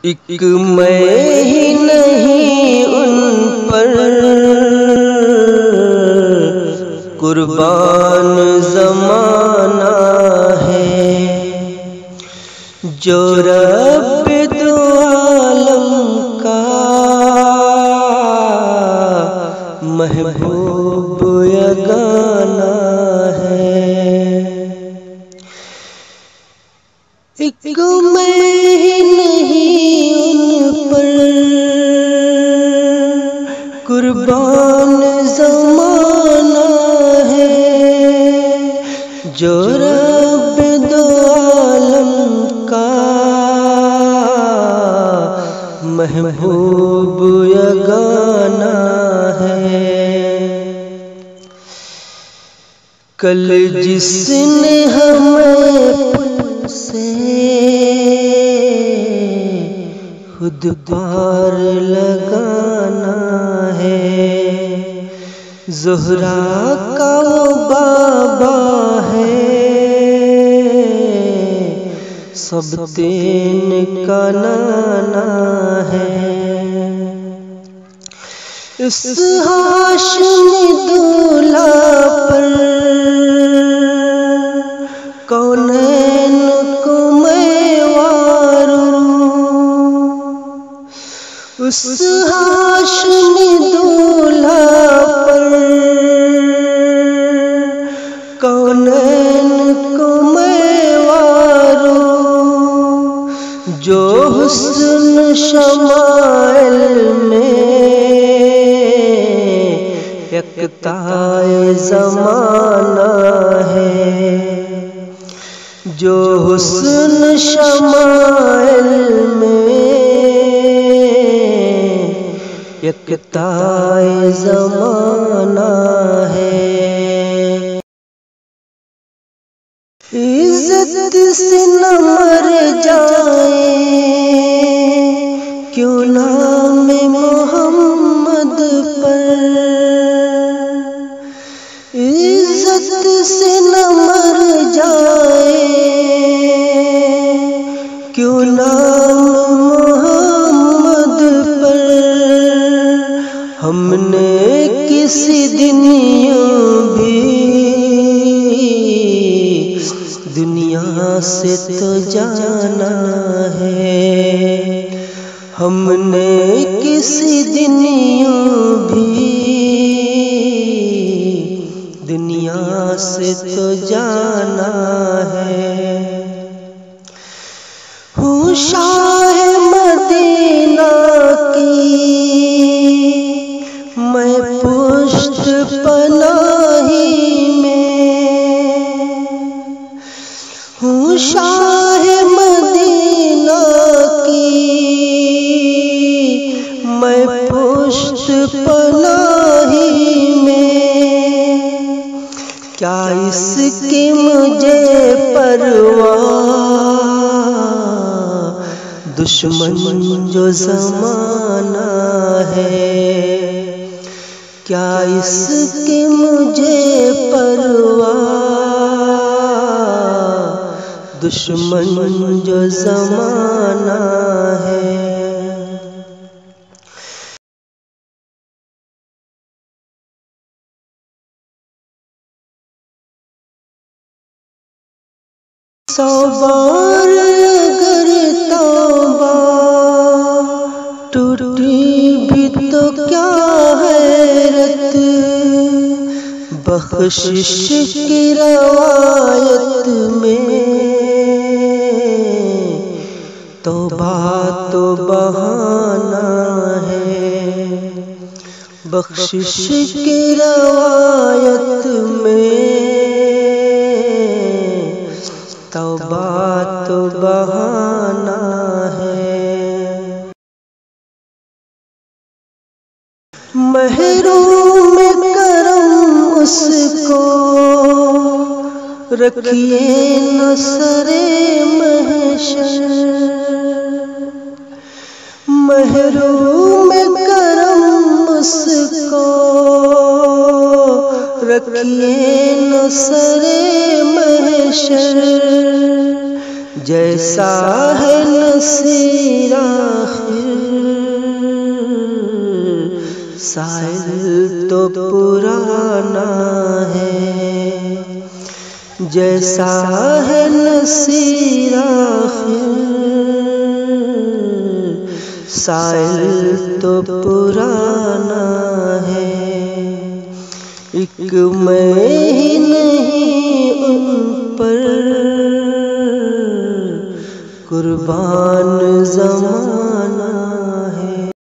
ایک میں ہی نہیں ان پر قربان زمانہ ہے، جو رب دو عالم کا محبوب یگانہ ہے۔ ایک میں ہی نہیں ان پر قربان زمانہ ہے، جو رب دو عالم کا محبوب یگانہ ہے۔ کل جس نے ہمیں سے خود پار لگانا ہے، زہرا کا وہ بابا ہے، سب دین کا نانا ہے۔ اس ہاشمی دولہا پر کونین کو میں واروں، اس ہاشمی دولہا پر کونین کو میں واروں، جو حسن شمائل میں یکتائے زمانہ ہے، جو حسن شمائل میں یکتائے زمانہ ہے۔ عزت سے نہ مر جائے کیوں نام محمد پر، عزت سے نہ مر جائے کیوں نام محمد پر، ہم نے کسی دن یوں بھی دنیا سے تو جانا ہے، ہم نے کسی دن یوں بھی دنیا سے تو جانا ہے۔ ہوں شاہ مدینہ کی میں پشت پناہی میں، ہوں شاہ مدینہ کی میں پشت پناہی میں، کیا اس کی مجھے پرواہ، دشمن جو زمانہ ہے، کیا اس کی مجھے پرواہ، دشمن جو زمانہ ہے۔ سو بار اگر توبہ ٹوٹی بھی تو کیا حیرت، بخشش کی روایت میں توبہ تو بہانہ ہے، بخشش کی روایت میں توبہ تو بہانہ ہے۔ محروم کرم اس کو رکھیے نہ سرے محشر، محروم کرم اس کو رکھیے نہ سرے محشر، جیسا ہے نصیرہ سائل تو پرانا ہے، جیسا ہے نصیر آخر سائل تو پرانا ہے۔ ایک میں ہی نہیں ان پر قربان